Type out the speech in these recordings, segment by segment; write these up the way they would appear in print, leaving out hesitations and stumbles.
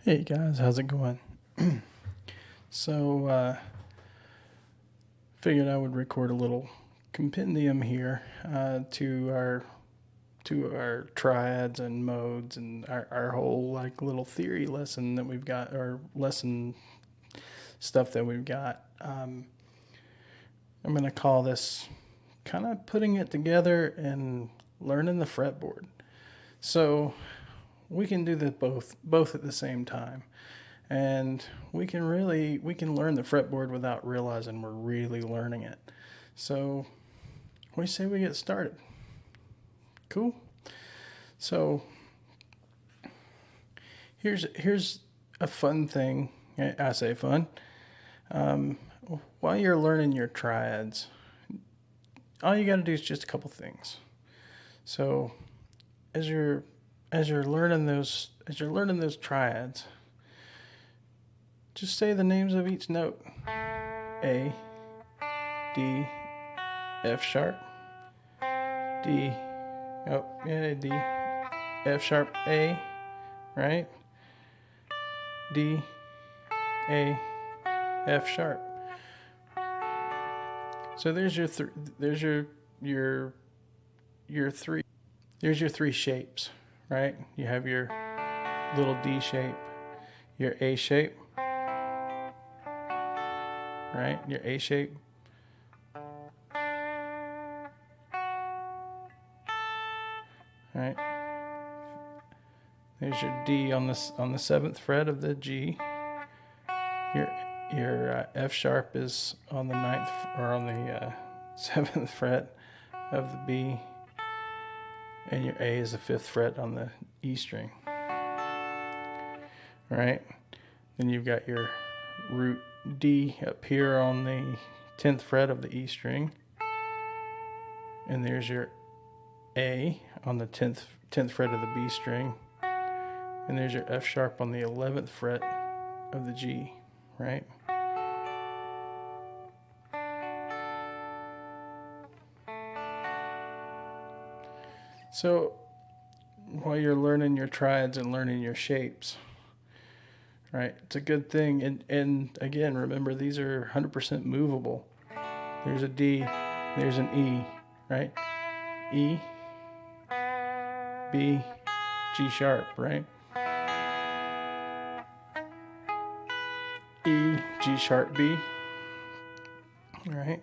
Hey guys, how's it going? So, figured I would record a little compendium here to our triads and modes and our whole like little theory lesson that we've got, or lesson stuff that we've got. I'm gonna call this kind of putting it together and learning the fretboard. So we can do this both at the same time. And we can learn the fretboard without realizing we're really learning it. So what do you say we get started? Cool. So here's a fun thing. I say fun. While you're learning your triads, all you got to do is just a couple things. So as you're learning those triads, just say the names of each note. A, D, F sharp, D, D, F sharp, A, right? D, A, F sharp. So there's your three shapes, right? You have your little D shape, your A shape, right? Your A shape. Right? There's your D on the 7th fret of the G. Your F sharp is on the 9th or on the 7th fret of the B, and your A is the 5th fret on the E string. Right? Then you've got your root D up here on the 10th fret of the E string, and there's your A on the 10th fret of the B string, and there's your F sharp on the 11th fret of the G, right? So while you're learning your triads and learning your shapes, right, it's a good thing. And again, remember, these are 100% movable. There's a D, there's an E, right? E, B, G sharp, right? E, G sharp, B, right?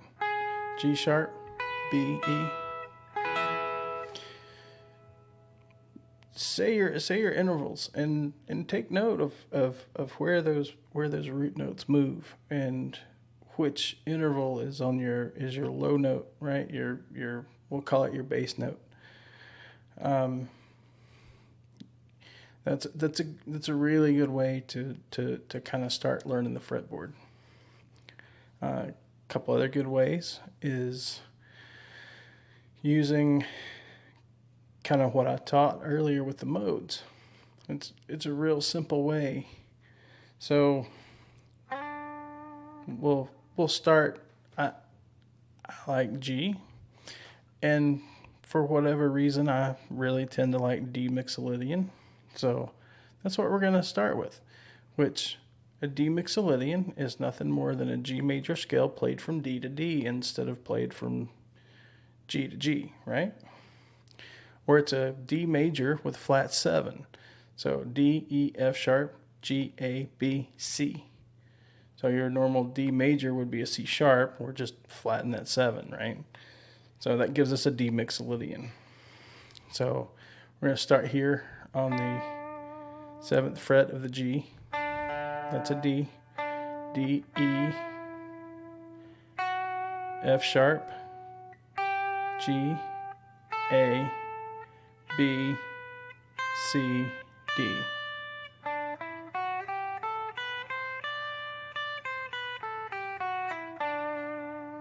G sharp, B, E. Say your intervals and take note of where those root notes move and which interval is your low note, right? Your we'll call it your bass note. That's a really good way to kind of start learning the fretboard. A couple other good ways is using kind of what I taught earlier with the modes. It's a real simple way. So we'll start. I like G, and for whatever reason, I really tend to like D mixolydian. So that's what we're going to start with, which a D mixolydian is nothing more than a G major scale played from D to D instead of played from G to G, right? Or it's a D major with flat 7. So D, E, F sharp, G, A, B, C. So your normal D major would be a C sharp. We're just flatten that 7, right? So that gives us a D mixolydian. So we're going to start here on the 7th fret of the G. That's a D. D, E, F sharp, G, A, B, C, D.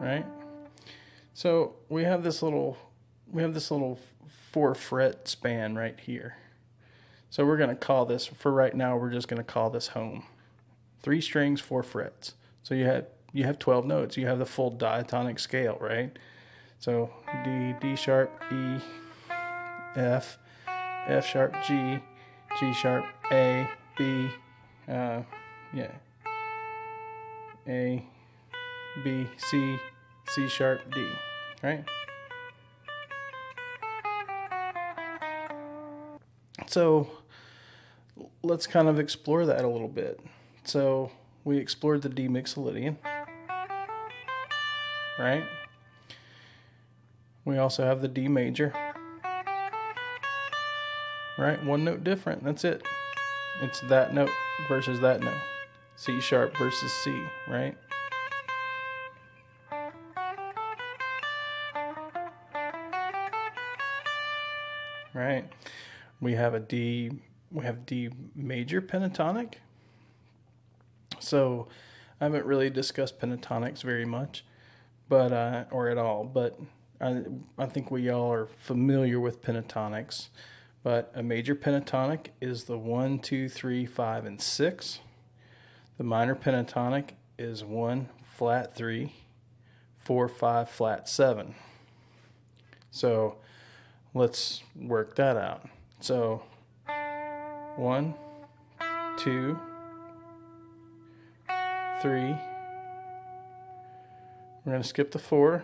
Right? So we have this little 4 fret span right here. So we're going to call this, for right now, we're just going to call this home. 3 strings, 4 frets. So you have 12 notes. You have the full diatonic scale, right? So D, D sharp, E, F, F sharp, G, G sharp, A, B, Yeah, A, B, C, C sharp, D, right? So let's kind of explore that a little bit. So we explored the D Mixolydian, right? We also have the D major, right? One note different, that's it. It's that note versus that note. C sharp versus C, right? Right. We have D major pentatonic. So I haven't really discussed pentatonics very much, but or at all, but I think we all are familiar with pentatonics. But a major pentatonic is the 1, 2, 3, 5, and 6. The minor pentatonic is 1, flat 3, 4, 5, flat 7. So let's work that out. So 1, 2, 3. We're going to skip the 4.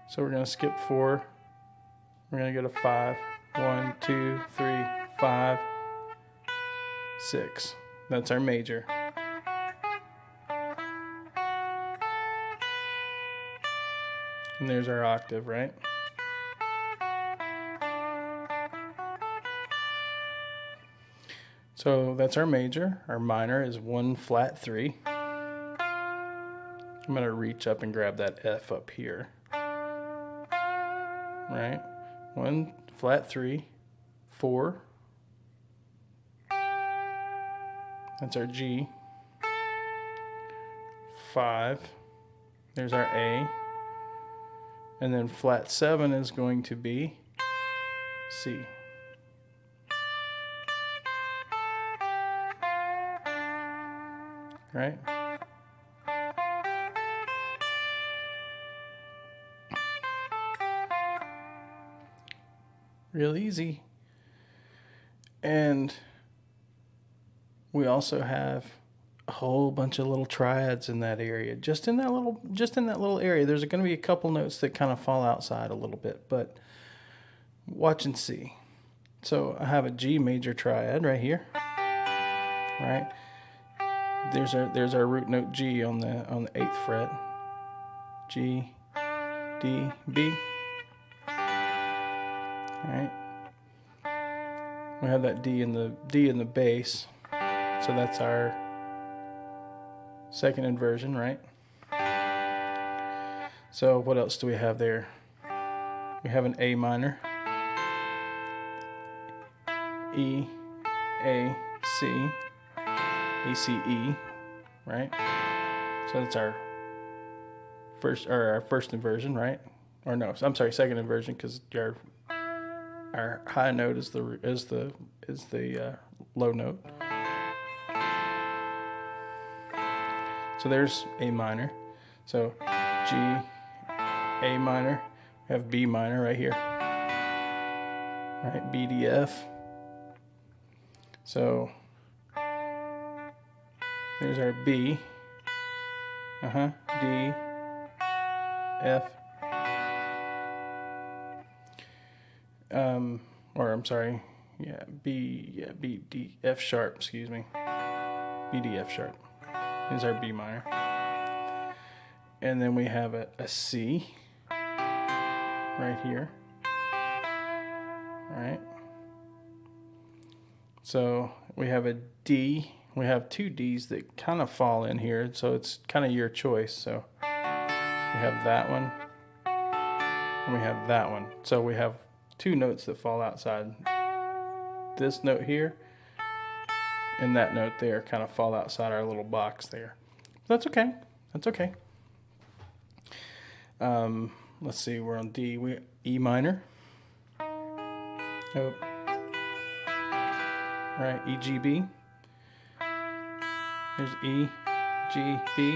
So we're going to skip 4. We're going to go to 5. 1, 2, 3, 5, 6. That's our major. And there's our octave, right? So that's our major. Our minor is 1, flat 3. I'm going to reach up and grab that F up here. Right? 1, flat 3, 4. That's our G. 5. There's our A. And then flat 7 is going to be C. Right? Real easy. And we also have a whole bunch of little triads in that area. Just in that little area, there's going to be a couple notes that kind of fall outside a little bit, but watch and see. So I have a G major triad right here. Right? There's our root note G on the 8th fret. G, D, B. All right. We have that D in the bass. So that's our second inversion, right? So what else do we have there? We have an A minor. E, A, C, A, C, E, right? So that's our first inversion, right? Or no, I'm sorry, second inversion, because our high note is the low note. So there's A minor. So G, A minor. We have B minor right here. Right, B, D, F. So there's our B. D, F. Or I'm sorry, B, D, F sharp, excuse me. B, D, F sharp. Is our B minor. And then we have a C right here. All right. So we have a D. We have two Ds that kind of fall in here, so it's kind of your choice. So we have that one, and we have that one. So we have two notes that fall outside. This note here and that note there kind of fall outside our little box there. That's okay. That's okay. Let's see, we're on D. E minor. Oh. Right, E, G, B. There's E, G, B.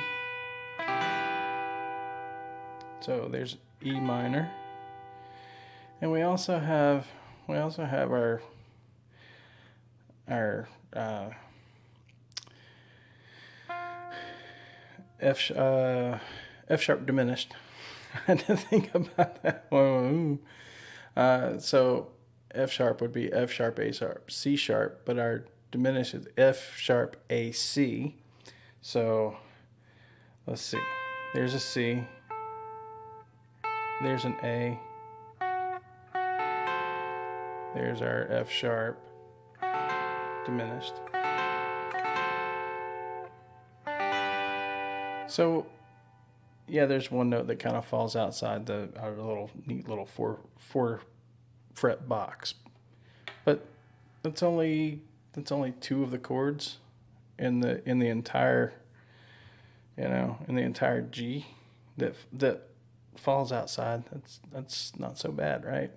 So there's E minor. And we also have our our F sharp diminished. I had to think about that one. So F sharp would be F sharp, A sharp, C sharp, but our diminished is F sharp, A, C. So let's see. There's a C. There's an A. There's our F sharp diminished. So yeah, there's one note that kind of falls outside our little neat little four fret box, but that's only two of the chords in the entire, in the entire G that falls outside. That's not so bad, right?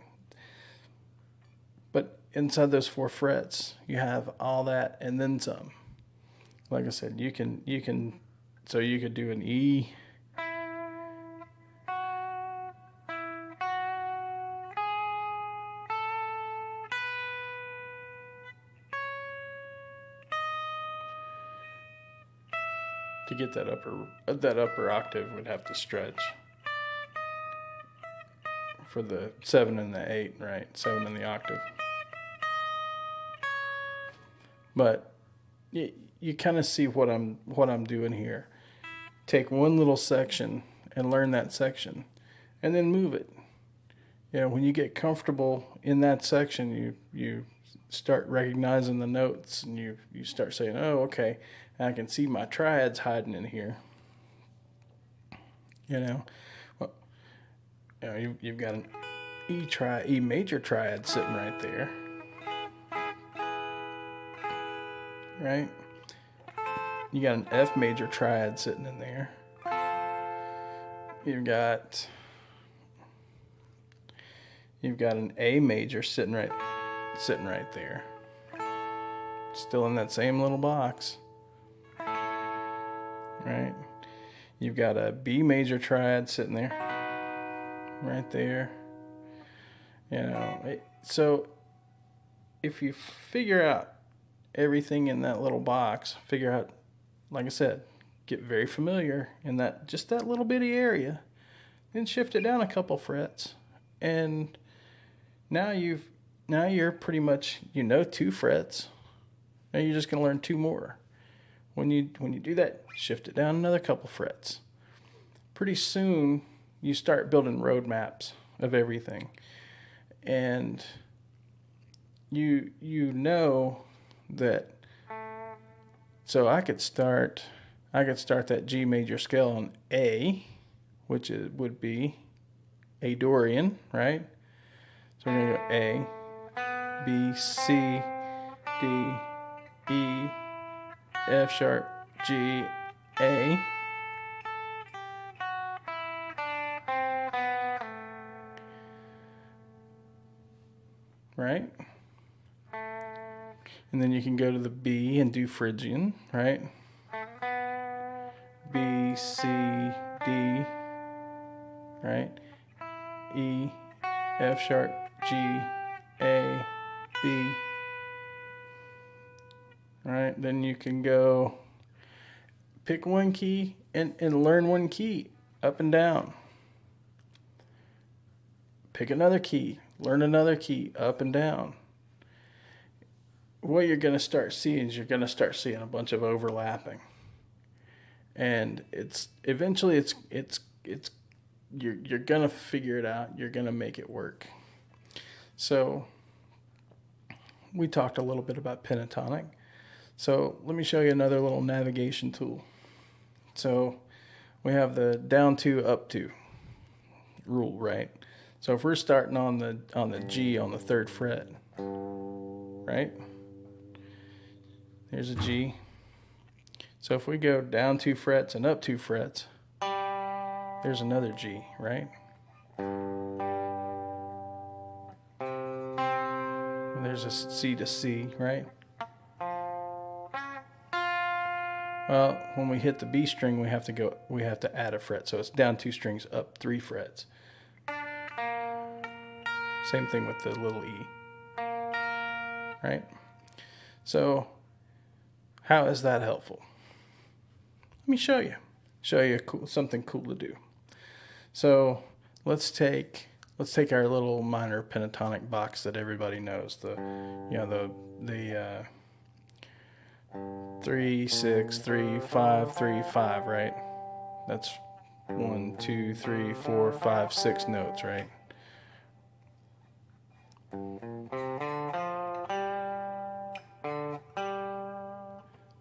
But inside those 4 frets, you have all that and then some. Like I said, you could do an E. To get that upper octave, would have to stretch for the 7 and the 8, right? 7 in the octave. But you kind of see what I'm doing here. Take one little section and learn that section, and then move it. When you get comfortable in that section, you start recognizing the notes, and you start saying, "Oh, okay, I can see my triads hiding in here." Well, you've got an E major triad sitting right there, right? You got an F major triad sitting in there. You've got an A major sitting right there. Still in that same little box. Right? You've got a B major triad sitting there. Right there. So if you figure out everything in that little box, figure out, like I said, get very familiar in that little bitty area, then shift it down a couple frets, and now you're pretty much 2 frets. Now you're just going to learn 2 more. When you do that, shift it down another couple frets. Pretty soon you start building roadmaps of everything, and you know that. So I could start that G major scale on A, which would be A Dorian, right? So we're going to go A, B, C, D, E, F sharp, G, A. Right? And then you can go to the B and do Phrygian, right? B, C, D, right? E, F sharp, G, A, B. Right? Then you can go pick one key and learn one key up and down. Pick another key, learn another key up and down. What you're going to start seeing is a bunch of overlapping, and eventually you're going to figure it out. You're going to make it work. So we talked a little bit about pentatonic. So let me show you another little navigation tool. So we have the down 2, up 2 rule, right? So if we're starting on the G on the 3rd fret, right? There's a G. So if we go down 2 frets and up 2 frets, there's another G, right? And there's a C to C, right? Well, when we hit the B string, we have to add a fret. So it's down 2 strings, up 3 frets. Same thing with the little E, right? So how is that helpful? Let me show you. Something cool to do. So let's take our little minor pentatonic box that everybody knows. The 3 6 3 5 3 5, right? That's 1 2 3 4 5 6 notes, right?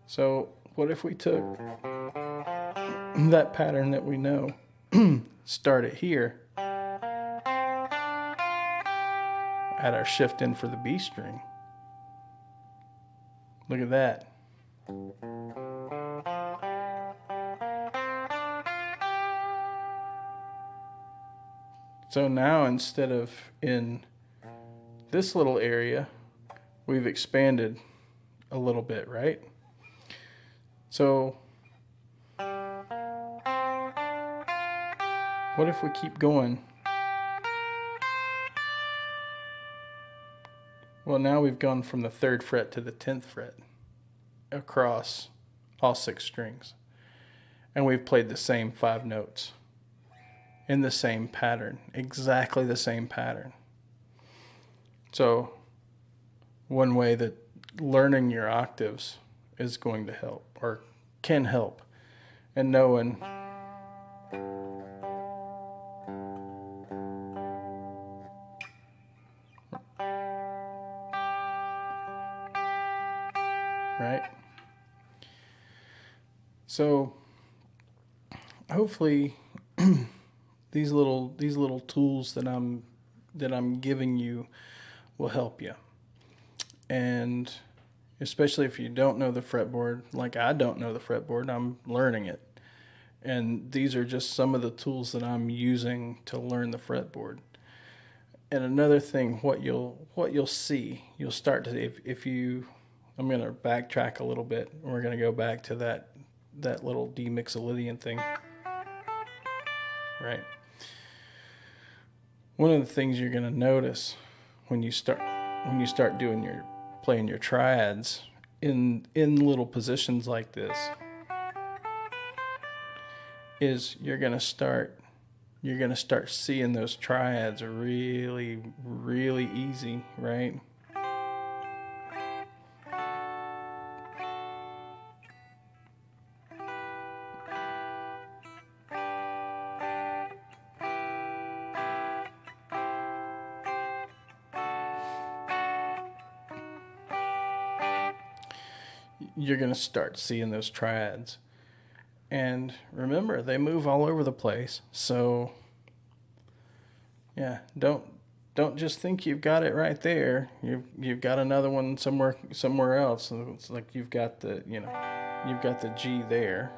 So what if we took that pattern that we know, start it here at our shift in for the B string. Look at that. So now instead of in this little area, we've expanded a little bit, right? So what if we keep going? Well, now we've gone from the 3rd fret to the 10th fret across all 6 strings. And we've played the same 5 notes in the same pattern, exactly the same pattern. So one way that learning your octaves is going to help, or can help, and knowing right? So hopefully these little tools that I'm giving you will help you. And especially if you don't know the fretboard, like I don't know the fretboard, I'm learning it. And these are just some of the tools that I'm using to learn the fretboard. And another thing, what you'll see, you'll start to, if you, I'm going to backtrack a little bit. We're going to go back to that little D mixolydian thing, right? One of the things you're going to notice when you start playing your triads in little positions like this is you're going to start seeing those triads really, really easy, right? You're going to start seeing those triads. And remember, they move all over the place. So yeah, don't just think you've got it right there. You've got another one somewhere else. So it's like you've got the G there.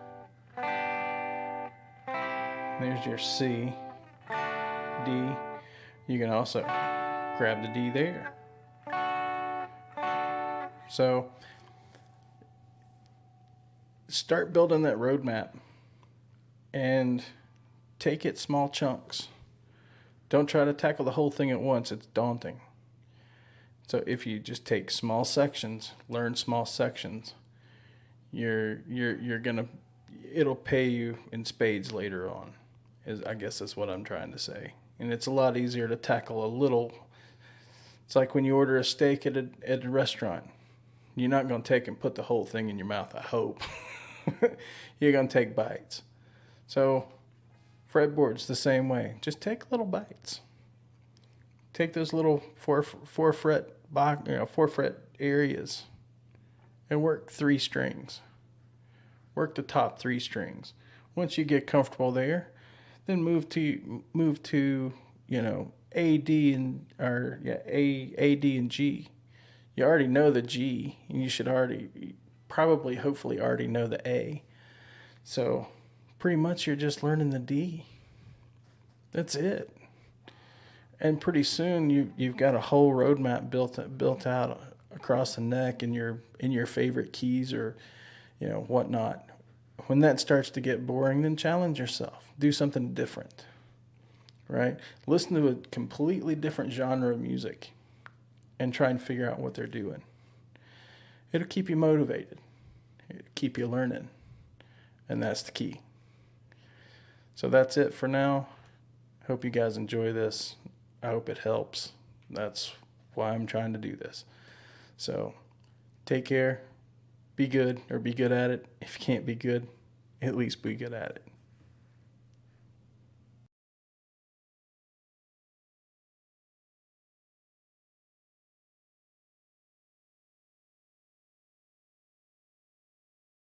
There's your C, D. You can also grab the D there. So start building that roadmap and take it small chunks. Don't try to tackle the whole thing at once. It's daunting. So if you just take small sections, learn small sections, it'll pay you in spades later on. I guess that's what I'm trying to say. And it's a lot easier to tackle a little. It's like when you order a steak at a restaurant. You're not going to take and put the whole thing in your mouth, I hope. You're going to take bites. So fretboard's the same way. Just take little bites. Take those little four fret areas and work 3 strings. Work the top 3 strings. Once you get comfortable there, then move to A, D, and G. You already know the G, and you should hopefully already know the A. So pretty much you're just learning the D. That's it. And pretty soon you've got a whole roadmap built out across the neck in your favorite keys or whatnot. When that starts to get boring, then challenge yourself. Do something different. Right? Listen to a completely different genre of music and try and figure out what they're doing. It'll keep you motivated. It'll keep you learning. And that's the key. So that's it for now. Hope you guys enjoy this. I hope it helps. That's why I'm trying to do this. So take care. Be good, or be good at it. If you can't be good, at least be good at it.